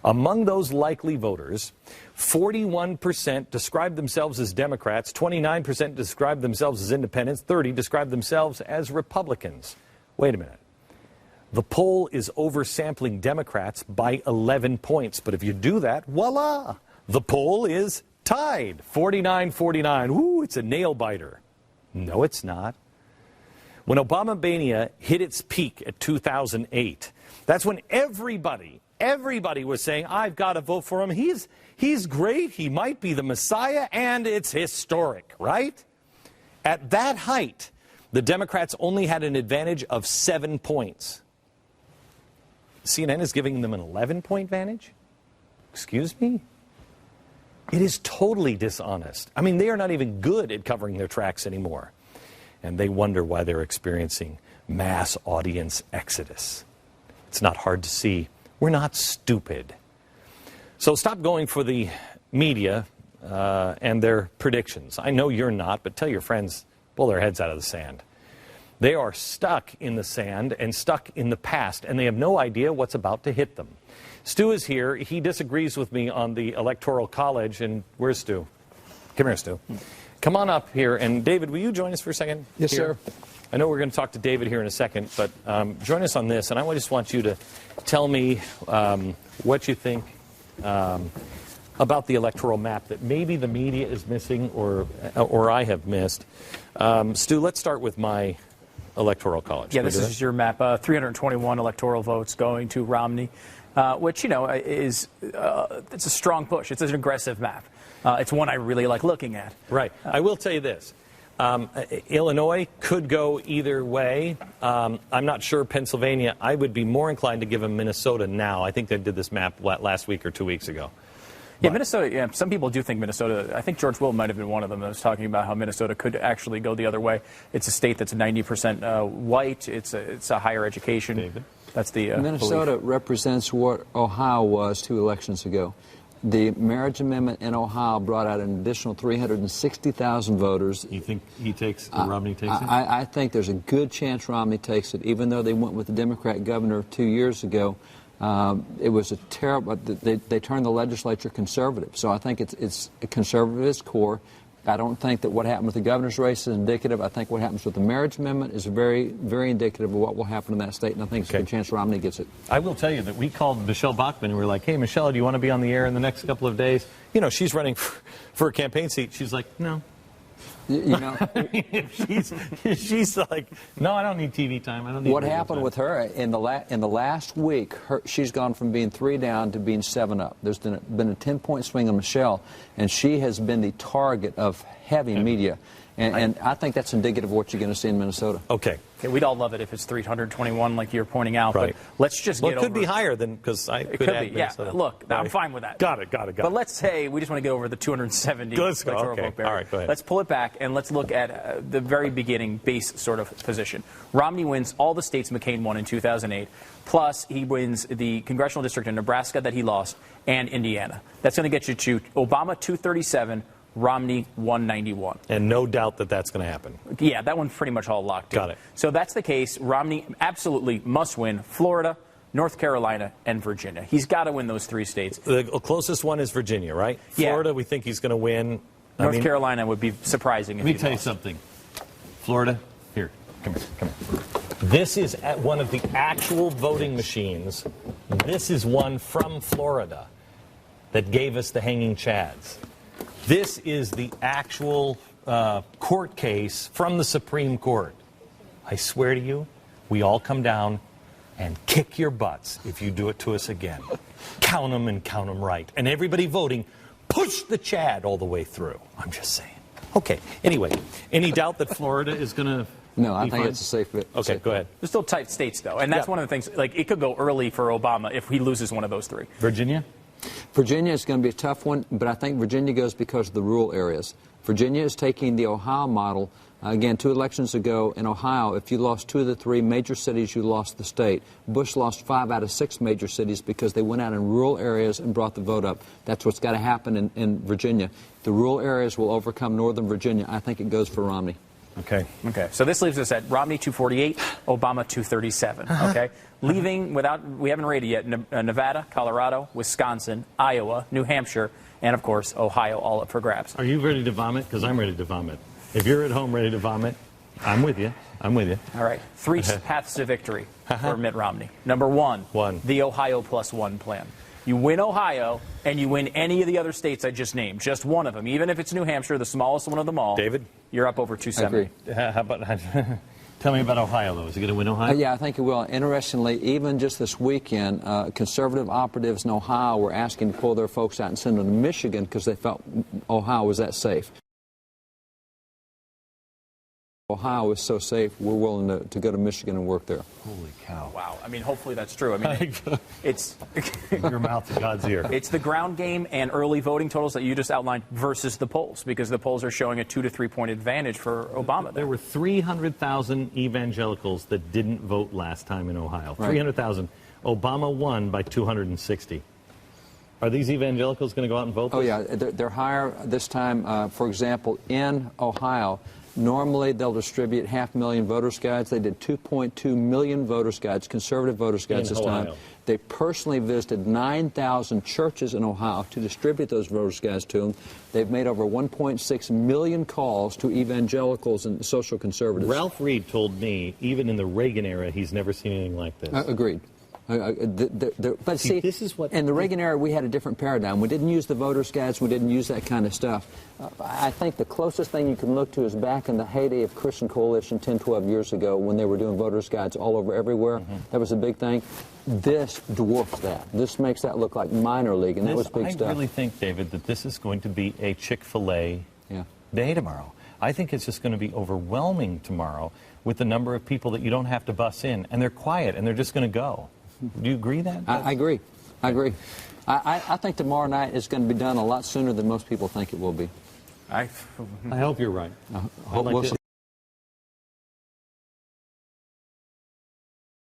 Among those likely voters, 41% describe themselves as Democrats, 29% describe themselves as independents, 30% describe themselves as Republicans. Wait a minute. The poll is oversampling Democrats by 11 points. But if you do that, voila, the poll is tied. 49-49. Ooh, it's a nail-biter. No, it's not. When Obama-mania hit its peak at 2008, that's when everybody was saying, I've got to vote for him. He's great. He might be the Messiah, and it's historic, right? At that height, the Democrats only had an advantage of 7 points. CNN is giving them an 11-point advantage? Excuse me? It is totally dishonest. I mean, they are not even good at covering their tracks anymore. And they wonder why they're experiencing mass audience exodus. It's not hard to see. We're not stupid. So stop going for the media and their predictions. I know you're not, but tell your friends, pull their heads out of the sand. They are stuck in the sand and stuck in the past, and they have no idea what's about to hit them. Stu is here. He disagrees with me on the Electoral College. And where's Stu? Come here, Stu. Come on up here. And David, will you join us for a second? Yes, here? sir. I know we're going to talk to David here in a second, but join us on this. And I just want you to tell me what you think about the electoral map that maybe the media is missing or I have missed. Stu, let's start with my Electoral College. Yeah, this is your map. 321 electoral votes going to Romney, which, you know, it's a strong push. It's an aggressive map. It's one I really like looking at. Right. I will tell you this. Illinois could go either way. I'm not sure Pennsylvania. I would be more inclined to give them Minnesota now. I think they did this map last week or 2 weeks ago. Yeah, Minnesota, yeah, some people do think Minnesota, I think George Will might have been one of them that was talking about how Minnesota could actually go the other way. It's a state that's 90% white. It's a higher education. David? That's the Minnesota belief. represents what Ohio was 2 elections ago. The marriage amendment in Ohio brought out an additional 360,000 voters. You think Romney takes it? I think there's a good chance Romney takes it, even though they went with the Democrat governor 2 years ago. It was a terrible. They turned the legislature conservative, so I think it's a conservativist core. I don't think that what happened with the governor's race is indicative. I think what happens with the marriage amendment is very, very indicative of what will happen in that state, and I think it's a good chance Romney gets it. I will tell you that we called Michelle Bachmann and we were like, hey, Michelle, do you want to be on the air in the next couple of days? You know, she's running for a campaign seat. She's like, no. You know, she's like, no, I don't need TV time. I don't need. What happened with her in the last week? She's gone from being 3 down to being 7 up. There's been a 10-point swing on Michelle, and she has been the target of heavy media. And I think that's indicative of what you're going to see in Minnesota. Okay. We'd all love it if it's 321, like you're pointing out. Right. But let's just get over. It could be higher than because I could add be. Yeah. Look, I'm fine with that. Got it. But let's say we just want to get over the 270 electoral vote barrier. All right, go ahead. Let's pull it back and let's look at the very beginning base sort of position. Romney wins all the states McCain won in 2008. Plus, he wins the congressional district in Nebraska that he lost and Indiana. That's going to get you to Obama 237. Romney 191. And no doubt that that's going to happen. Yeah, that one's pretty much all locked in. Got it. So that's the case. Romney absolutely must win Florida, North Carolina, and Virginia. He's got to win those 3 states. The closest one is Virginia, right? Yeah. Florida, we think he's going to win. North Carolina would be surprising if he Let me tell you something. Florida, here, come here. This is at one of the actual voting machines. This is one from Florida that gave us the hanging chads. This is the actual court case from the Supreme Court. I swear to you, we all come down and kick your butts if you do it to us again. Count them and count them right. And everybody voting, push the Chad all the way through. I'm just saying. Okay, anyway, any doubt that Florida is going to... No, I think it's a safe bet. Okay, go ahead. They're still tight states, though. And that's one of the things, like, it could go early for Obama if he loses one of those 3. Virginia? Virginia is going to be a tough one, but I think Virginia goes because of the rural areas. Virginia is taking the Ohio model. Again, 2 elections ago in Ohio, if you lost 2 of the 3 major cities, you lost the state. Bush lost 5 out of 6 major cities because they went out in rural areas and brought the vote up. That's what's got to happen in Virginia. The rural areas will overcome Northern Virginia. I think it goes for Romney. Okay. Okay, so this leaves us at Romney 248, Obama 237. Okay, leaving without, we haven't rated yet, Nevada, Colorado, Wisconsin, Iowa, New Hampshire, and of course Ohio, all up for grabs. Are you ready to vomit? Because I'm ready to vomit. If you're at home ready to vomit, I'm with you. I'm with you. All right, three paths to victory for Mitt Romney. Number one, the Ohio +1 plan. You win Ohio, and you win any of the other states I just named, just one of them. Even if it's New Hampshire, the smallest one of them all. David? You're up over 270. How about, tell me about Ohio, though. Is he going to win Ohio? Yeah, I think it will. Interestingly, even just this weekend, conservative operatives in Ohio were asking to pull their folks out and send them to Michigan because they felt Ohio was that safe. Ohio is so safe, we're willing to go to Michigan and work there. Holy cow. Wow. I mean, hopefully that's true. I mean, it's... Your mouth to God's ear. It's the ground game and early voting totals that you just outlined versus the polls, because the polls are showing a 2 to 3 point advantage for Obama. There were 300,000 evangelicals that didn't vote last time in Ohio. Right. 300,000. Obama won by 260. Are these evangelicals going to go out and vote? Oh, yeah. They're higher this time. For example, in Ohio, normally they'll distribute 500,000 voters' guides. They did 2.2 million voters' guides, conservative voters' guides this time. They personally visited 9,000 churches in Ohio to distribute those voters' guides to them. They've made over 1.6 million calls to evangelicals and social conservatives. Ralph Reed told me, even in the Reagan era, he's never seen anything like this. Agreed. But see, this is what in the Reagan era, we had a different paradigm. We didn't use the voters' guides. We didn't use that kind of stuff. I think the closest thing you can look to is back in the heyday of Christian Coalition 10, 12 years ago when they were doing voters' guides all over everywhere. That was a big thing. This dwarfs that. This makes that look like minor league, and that was big stuff. I really think, David, that this is going to be a Chick-fil-A day tomorrow. I think it's just going to be overwhelming tomorrow with the number of people that you don't have to bus in, and they're quiet, and they're just going to go. Do you agree that? I agree. I agree. I think tomorrow night is going to be done a lot sooner than most people think it will be. I hope you're right.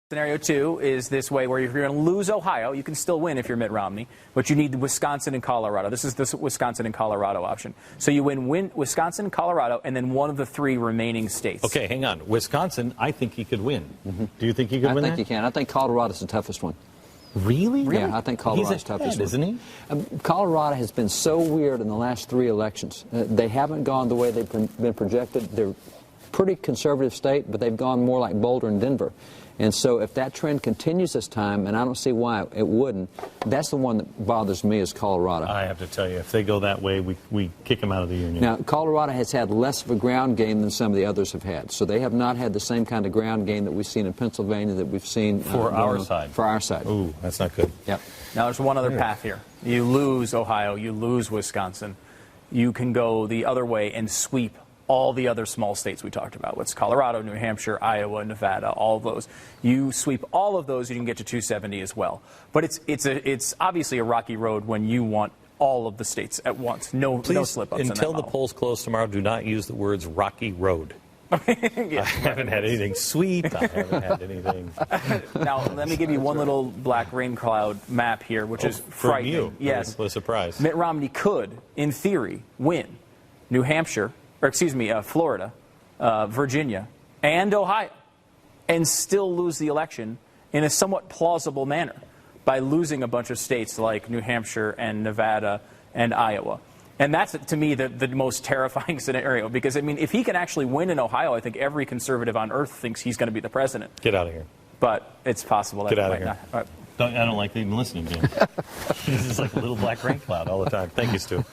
Scenario 2 is this way, where if you're going to lose Ohio, you can still win if you're Mitt Romney, but you need Wisconsin and Colorado. This is the Wisconsin and Colorado option. So you win Wisconsin, Colorado, and then one of the 3 remaining states. Okay, hang on. Wisconsin, I think he could win. Do you think he could win that? I think he can. I think Colorado's the toughest one. Really? Yeah, I think Colorado's toughest one. Isn't he? Colorado has been so weird in the last 3 elections. They haven't gone the way they've been projected. They're a pretty conservative state, but they've gone more like Boulder and Denver. And so if that trend continues this time, and I don't see why it wouldn't, that's the one that bothers me is Colorado. I have to tell you, if they go that way, we kick them out of the union. Now, Colorado has had less of a ground game than some of the others have had. So they have not had the same kind of ground game that we've seen in Pennsylvania that we've seen for our side. For our side. Ooh, that's not good. Yep. Now, there's one other path here. You lose Ohio, you lose Wisconsin. You can go the other way and sweep all the other small states we talked about. What's Colorado, New Hampshire, Iowa, Nevada, all of those. You sweep all of those, you can get to 270 as well. But it's obviously a rocky road when you want all of the states at once. No slip-ups in that until the model. polls close tomorrow, do not use the words rocky road. Yeah. I haven't had anything sweet. I haven't had anything. Now, let me give you one little black rain cloud map here, which is frightening. You. Yes. What a surprise. Mitt Romney could, in theory, win New Hampshire, Florida, Virginia, and Ohio, and still lose the election in a somewhat plausible manner by losing a bunch of states like New Hampshire and Nevada and Iowa. And that's, to me, the most terrifying scenario, because, I mean, if he can actually win in Ohio, I think every conservative on earth thinks he's going to be the president. Get out of here. But it's possible that Get it out might of here. not. I don't like even listening to him. This is like a little black rain cloud all the time. Thank you, Stu.